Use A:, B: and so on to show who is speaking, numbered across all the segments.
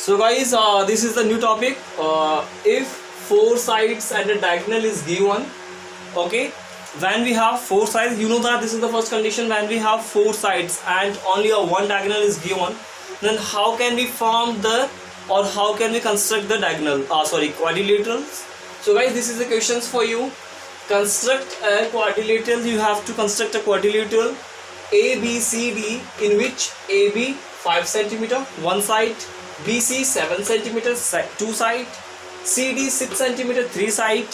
A: So guys, this is the new topic. If four sides and a diagonal is given, okay, when we have four sides, you know that this is the first condition. When we have four sides and only a one diagonal is given, then how can we form the, or how can we construct the diagonal? Quadrilaterals. So guys, this is the questions for you. Construct a quadrilateral. You have to construct a quadrilateral ABCD, in which AB 5 centimeter one side, BC 7 centimeter two side, CD 6 centimeter three side,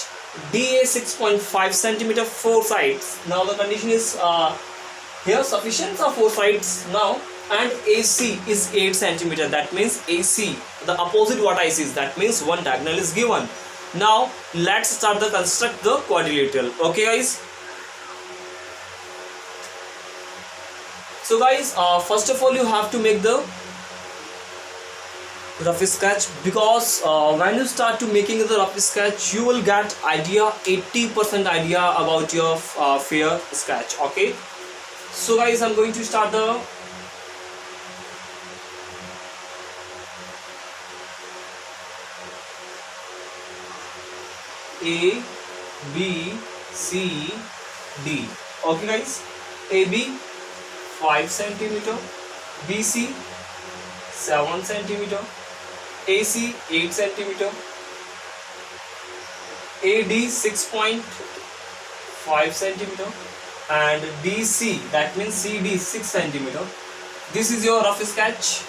A: DA 6.5 centimeter four sides. Now the condition is here sufficient for four sides now, and AC is 8 centimeter. That means AC, the opposite vertices, that means one diagonal is given. Now let's start the construct the quadrilateral. Okay guys. So guys, first of all you have to make the rough sketch, because when you start to making the rough sketch, you will get idea 80% idea about your fair sketch. Okay, so guys, I'm going to start the A, B, C, D. Okay guys, AB 5 centimeter, BC 7 centimeter, AC 8 centimeter, AD 6.5 centimeter, and DC, that means CD 6 centimeter. This is your rough sketch.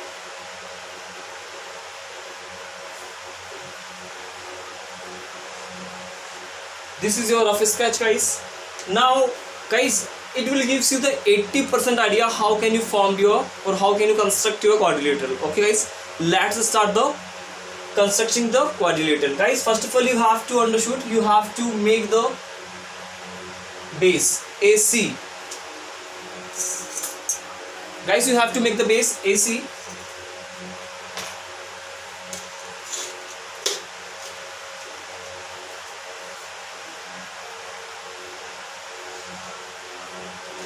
A: This is your rough sketch guys. Now guys, it will gives you the 80% idea how can you form your, or how can you construct your quadrilateral. Okay guys, let's start the constructing the quadrilateral. Guys, first of all you have to understood, you have to make the base AC. Guys, you have to make the base AC.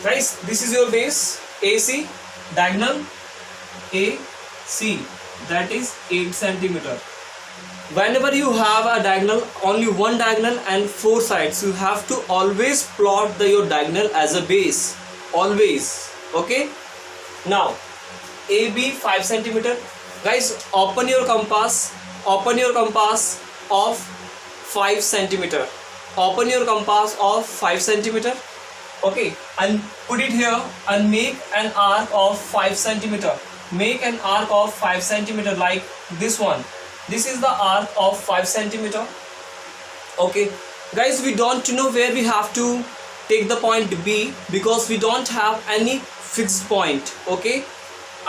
A: Guys, this is your base AC, diagonal AC, that is 8 centimeter. Whenever you have a diagonal, only one diagonal and four sides, you have to always plot your diagonal as a base, always. Okay, now AB 5 centimeter. Guys, open your compass of 5 centimeter, open your compass of 5 centimeter. Okay, and put it here and make an arc of 5 centimeter. Make an arc of 5 centimeter like this one. This is the arc of 5 centimeter. Okay, guys, we don't know where we have to take the point B, because we don't have any fixed point. Okay,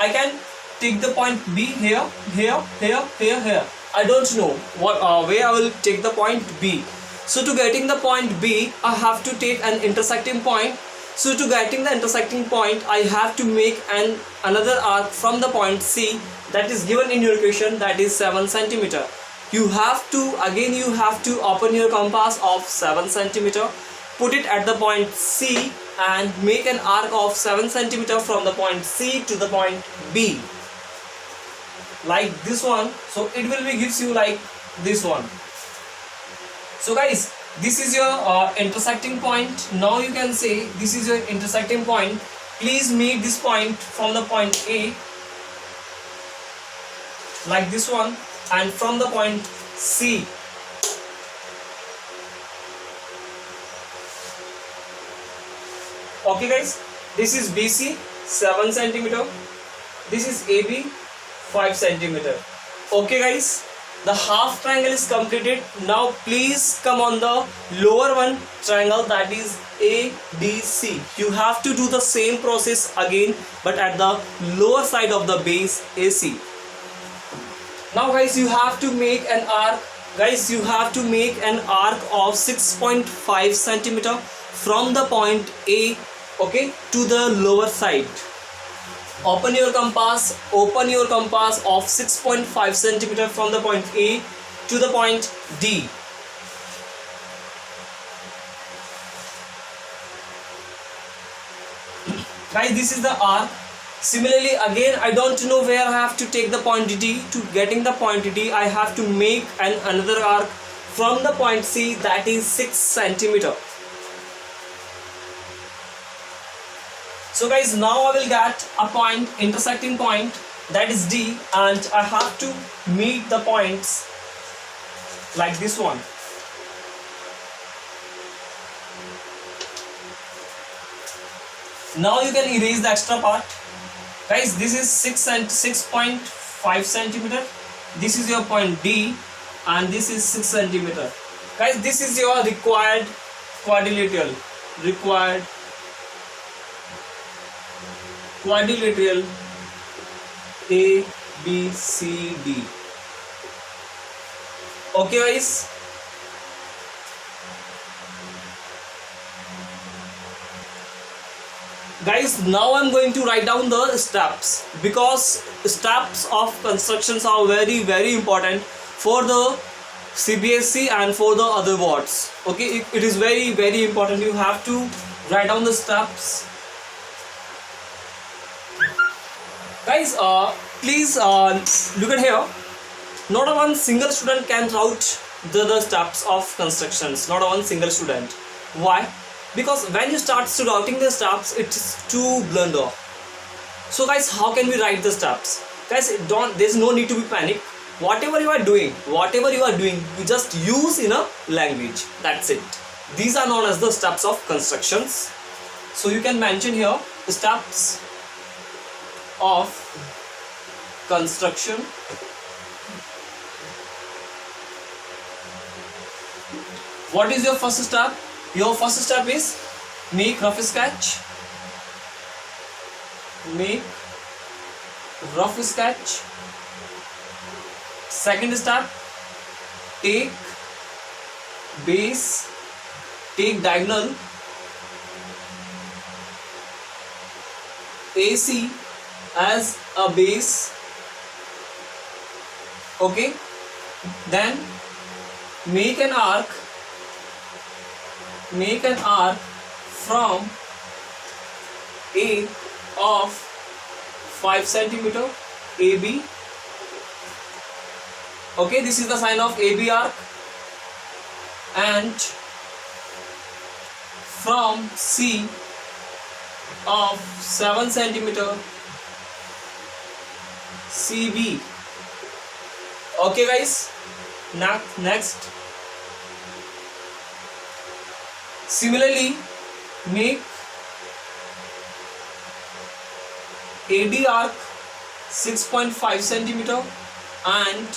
A: I can take the point B here, here, here, here, here. I don't know what where I will take the point B. So to getting the point B, I have to take an intersecting point. So to getting the intersecting point, I have to make another arc from the point C, that is given in your equation, that is 7 centimeter. You have to open your compass of 7 centimeter, put it at the point C and make an arc of 7 centimeter from the point C to the point B, like this one. So it will be gives you like this one. So guys, this is your intersecting point. Now you can say this is your intersecting point. Please meet this point from the point A, like this one, and from the point C. Okay guys, this is BC 7 centimeter, this is AB 5 centimeter. Okay guys, the half triangle is completed. Now please come on the lower one triangle, that is ADC. You have to do the same process again, but at the lower side of the base AC. Now guys, you have to make an arc. Guys, you have to make an arc of 6.5 centimeter from the point A, okay, to the lower side. Open your compass of 6.5 centimeter from the point A to the point D. Guys, this is the arc Similarly, again, I don't know where I have to take the point D. To getting the point D, I have to make another arc from the point C, that is 6 centimeter. So guys, now I will get a point, intersecting point, that is D, and I have to meet the points like this one. Now you can erase the extra part. Guys, this is 6.5 centimeter. This is your point D, and this is 6 centimeter. Guys, this is your required quadrilateral. A, B, C, D. Okay, guys. Guys, now I'm going to write down the steps, because steps of constructions are very, very important for the CBSE and for the other boards. Okay, it is very, very important. You have to write down the steps. Guys, please look at here. Not a one single student can route the steps of constructions. Not a one single student. Why? Because when you start routing the steps, it's too blunder. So guys, how can we write the steps? Guys, there's no need to be panic. Whatever you are doing, you just use in a language. That's it. These are known as the steps of constructions. So you can mention here the steps of construction. What is your first step? Your first step is make rough sketch. Second step, take base, take diagonal AC as a base. Okay, then make an arc from A of 5 centimeter, AB. Okay, this is the sign of AB arc, and from C of 7 centimeter, CB. Okay guys, next. Similarly, make AD arc 6.5 centimeter and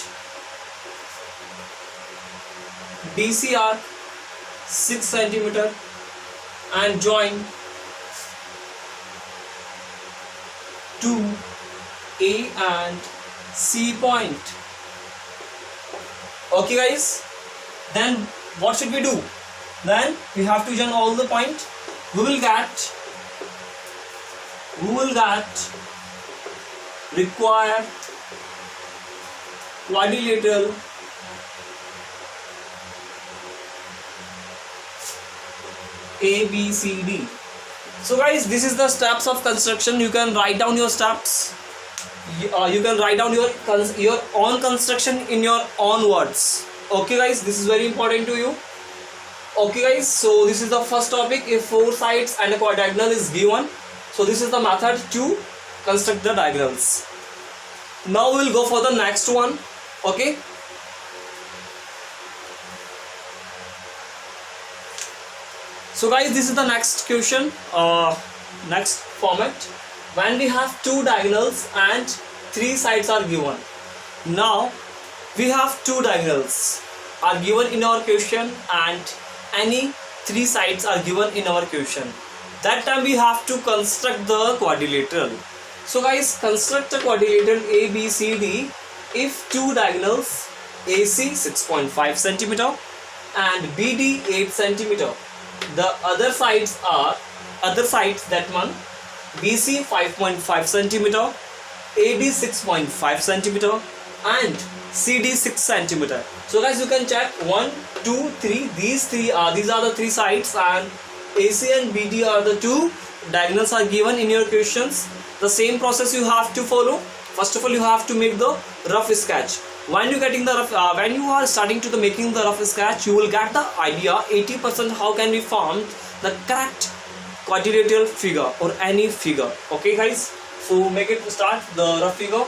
A: BC arc 6 centimeter and join to A and C point. Okay guys, then what should we do? Then we have to join all the points. We will get required quadrilateral A, B, C, D. So guys, this is the steps of construction. You can write down your steps. You can write down your own construction in your own words. Okay guys, this is very important to you. Okay guys, so this is the first topic. If 4 sides and a quadrilateral is given, so this is the method to construct the diagonals. Now we will go for the next one. Okay, so guys, this is the next question, next format. When we have 2 diagonals and 3 sides are given. Now we have 2 diagonals are given in our question and any 3 sides are given in our question. That time we have to construct the quadrilateral. So guys, construct a quadrilateral ABCD if 2 diagonals AC 6.5 centimeter and BD 8 centimeter. The other sides that one BC 5.5 centimeter, AD 6.5 centimeter and CD 6 centimeter. So guys, you can check 1, 2, 3. These are the 3 sides and AC and BD are the 2 diagonals are given in your questions, the same process you have to follow. First of all, you have to make the rough sketch. When you getting the rough, when you are starting to the making the rough sketch, you will get the idea 80% how can we form the correct quadrilateral figure or any figure. Okay guys, so make it start the rough figure,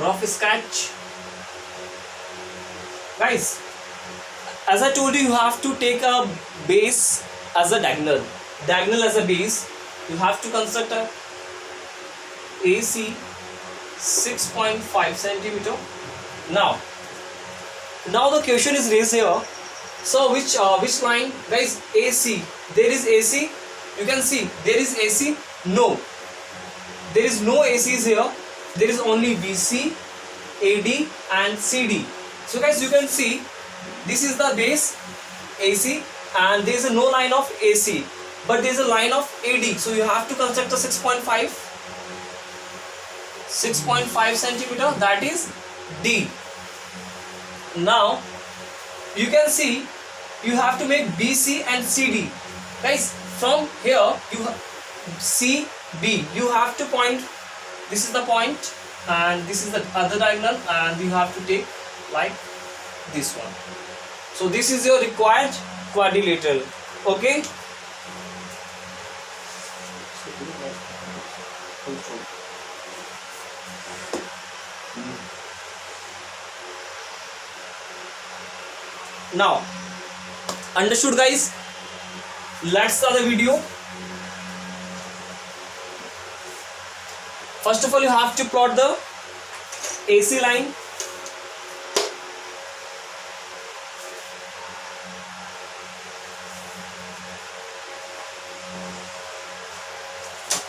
A: rough sketch. Guys, as I told you, you have to take a base as a diagonal as a base. You have to construct a AC 6.5 centimeter. Now the question is raised here. So which line, guys? AC. There is AC. You can see there is AC. No, there is no ACs here. There is only BC, AD and CD. So guys, you can see this is the base AC and there is no line of AC, but there is a line of AD. So you have to construct a 6.5 centimeter, that is D. Now you can see you have to make BC and CD. Guys, from here you CB, you have to point, this is the point and this is the other diagonal, and you have to take like this one. So this is your required quadrilateral. Okay, now understood guys? Let's start the video. First of all, you have to plot the AC line.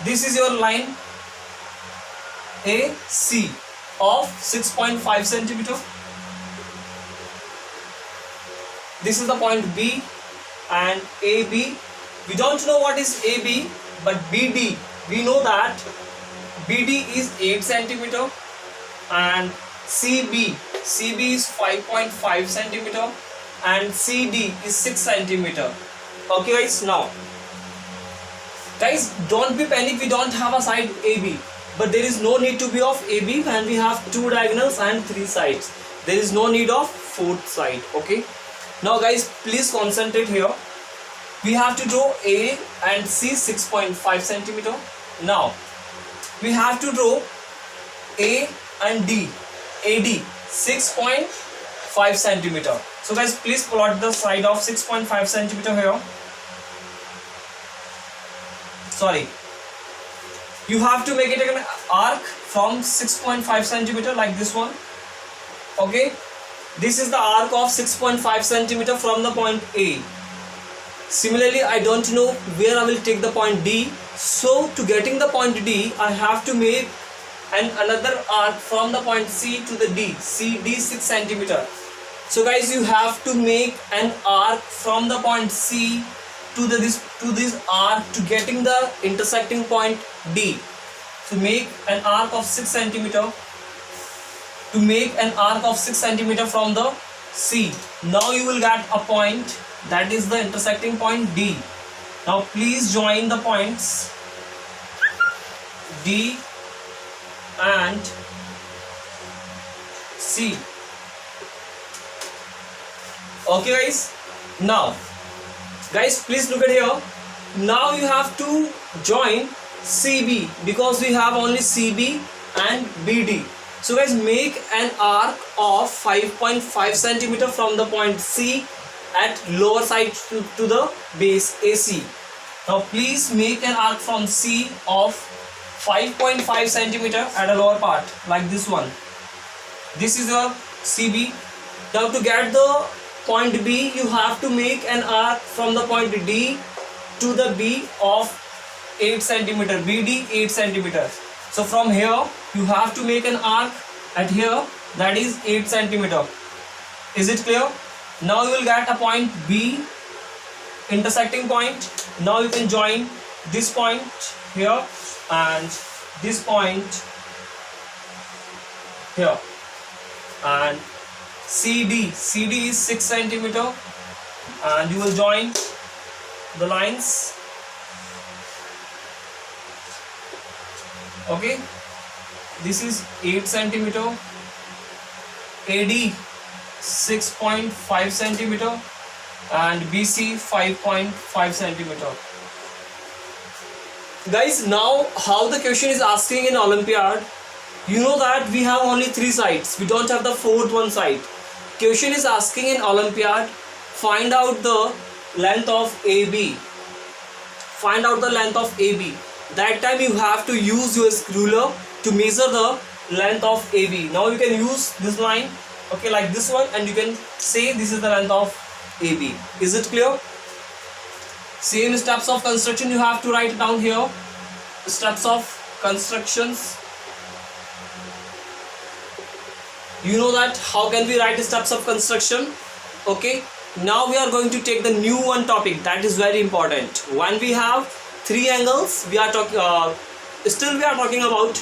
A: This is your line AC of 6.5 centimeter. This is the point B and AB. We don't know what is AB, but BD, we know that BD is 8 centimeter and CB is 5.5 centimeter and CD is 6 centimeter. Okay guys, now guys, don't be panic, we don't have a side AB, but there is no need to be of AB and we have 2 diagonals and 3 sides. There is no need of 4th side. Okay, now guys, please concentrate here. We have to draw A and C 6.5 centimeter. Now we have to draw A and D, AD 6.5 centimeter. So guys, please plot the side of 6.5 centimeter here. Sorry, you have to make it an arc from 6.5 centimeter like this one. Okay, this is the arc of 6.5 centimeter from the point A. Similarly, I don't know where I will take the point D. So to getting the point D, I have to make another arc from the point C to the D. CD 6 centimeter. So guys, you have to make an arc from the point C to this arc to getting the intersecting point D. To make an arc of 6 centimeter. To make an arc of 6 centimeter from the C. Now you will get a point, that is the intersecting point D. Now please join the points D and C. Okay guys, now guys, please look at here. Now you have to join CB because we have only CB and BD. So guys, make an arc of 5.5 centimeter from the point C at lower side to the base AC. Now please make an arc from C of 5.5 centimeter at a lower part like this one. This is your CB. Now to get the point B, you have to make an arc from the point D to the B of 8 centimeter. BD 8 centimeter. So from here you have to make an arc at here, that is 8 centimeter. Is it clear? Now you will get a point B, intersecting point. Now you can join this point here and this point here, and CD is 6 centimeter, and you will join the lines. Okay, this is 8 centimeter, AD 6.5 centimeter, and BC 5.5 centimeter. Guys, now how the question is asking in Olympiad, you know that we have only 3 sides, we don't have the fourth one side. Question is asking in Olympiad, find out the length of AB. Find out the length of AB. That time you have to use your ruler to measure the length of AB. Now you can use this line, okay, like this one, and you can say this is the length of AB. Is it clear? Same steps of construction you have to write down here. Steps of constructions. You know that how can we write steps of construction? Okay, now we are going to take the new one topic that is very important. When we have 3 angles, we are talking still we are talking about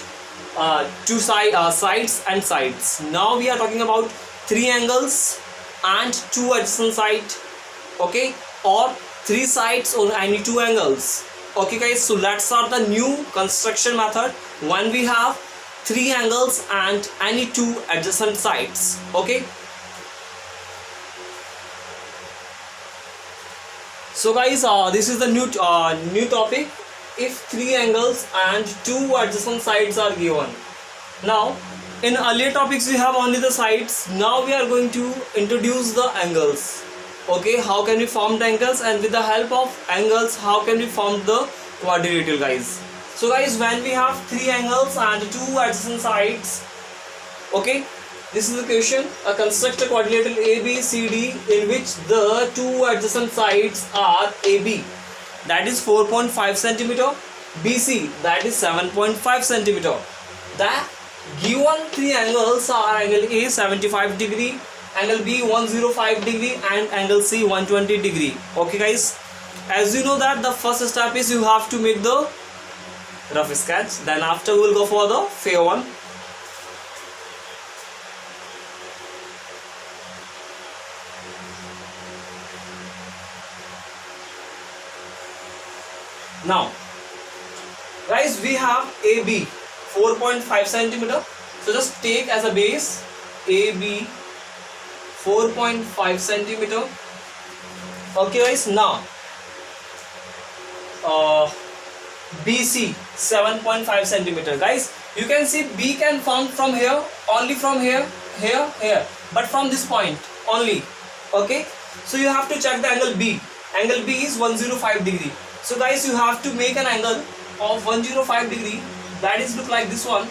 A: sides and sides. Now we are talking about 3 angles and 2 adjacent sides, okay, or 3 sides or any 2 angles. Okay guys, so let's start the new construction method when we have 3 angles and any 2 adjacent sides. Okay, so guys, this is the new topic. If 3 angles and 2 adjacent sides are given. Now in earlier topics we have only the sides. Now we are going to introduce the angles. Okay, how can we form the angles, and with the help of angles how can we form the quadrilateral, guys. So guys, when we have 3 angles and 2 adjacent sides, okay, this is the question. Construct a quadrilateral ABCD in which the 2 adjacent sides are AB, that is 4.5 centimeter, BC, that is 7.5 centimeter. The given 3 angles are angle A 75 degree, angle B 105 degree, and angle C 120 degree. Okay guys, as you know that the first step is you have to make the rough sketch, then after we will go for the fair one. Now guys, we have AB 4.5 centimeter, so just take as a base AB 4.5 centimeter. Okay guys, now BC 7.5 centimeter. Guys, you can see B can form from here, only from here, here, but from this point only. Okay, so you have to check the angle B. Angle B is 105 degree. So guys, you have to make an angle of 105 degree, that is look like this one.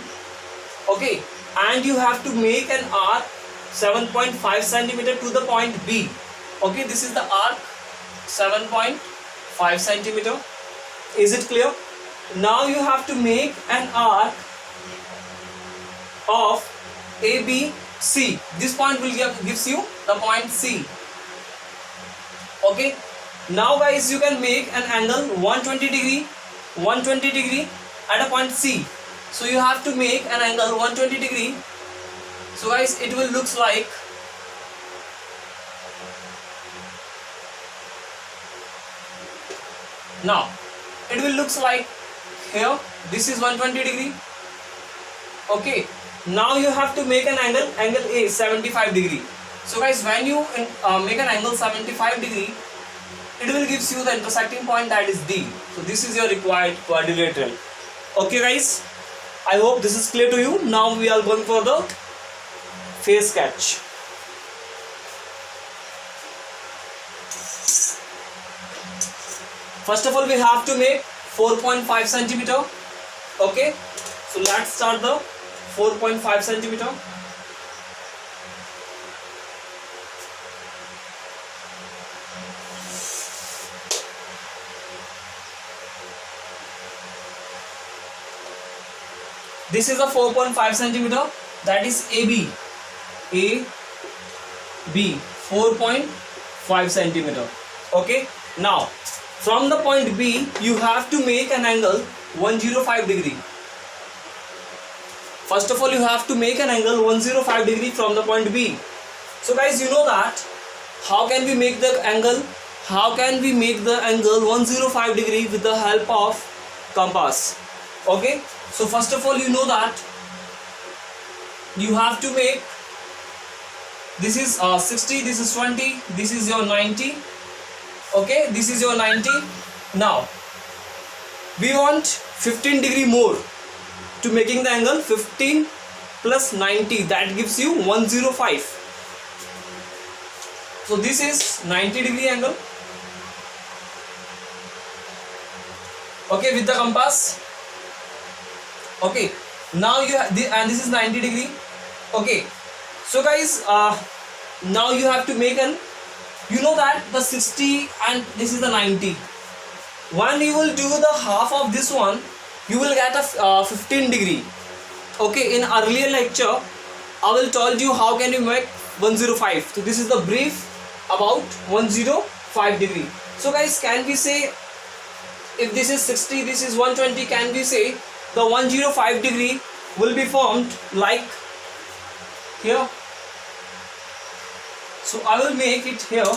A: Okay, and you have to make an arc 7.5 centimeter to the point B. Okay, this is the arc 7.5 centimeter. Is it clear? Now you have to make an arc of ABC. This point will gives you the point C. Okay, now guys, you can make an angle 120 degree at a point C. So you have to make an angle 120 degree. So guys, it will looks like now it will looks like here, this is 120 degree. Okay, now you have to make an angle A 75 degree. So guys, when you make an angle 75 degree, it will gives you the intersecting point, that is D. So this is your required quadrilateral. Okay guys, I hope this is clear to you. Now we are going for the face sketch. First of all, we have to make 4.5 centimeter. Okay, so let's start the 4.5 centimeter. This is a 4.5 centimeter, that is AB. AB 4.5 centimeter. Okay, now from the point B you have to make an angle 105 degree. First of all, you have to make an angle 105 degree from the point B. So guys, you know that how can we make the angle, how can we make the angle 105 degree with the help of compass. Okay, so first of all, you know that you have to make, this is 60, this is 20, this is your 90. Okay, this is your 90. Now we want 15 degree more to making the angle 15 plus 90, that gives you 105. So this is 90 degree angle. Okay, with the compass. Okay, now you have and this is 90 degree. Okay, so guys, now you have to make an, you know that the 60 and this is the 90. When you will do the half of this one, you will get a 15 degree. Okay, in earlier lecture I will told you how can you make 105. So this is the brief about 105 degree. So guys, can we say, if this is 60, this is 120, can we say the 105 degree will be formed like here? So I will make it here.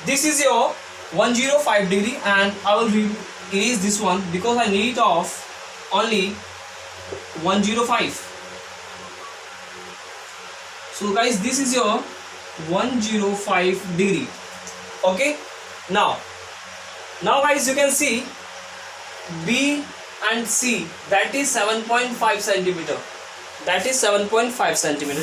A: This is your 105 degree, and I will erase this one because I need it of only 105. So guys, this is your 105 degree. Okay, now guys, you can see B and C, that is 7.5 centimeter. That is 7.5 centimeter.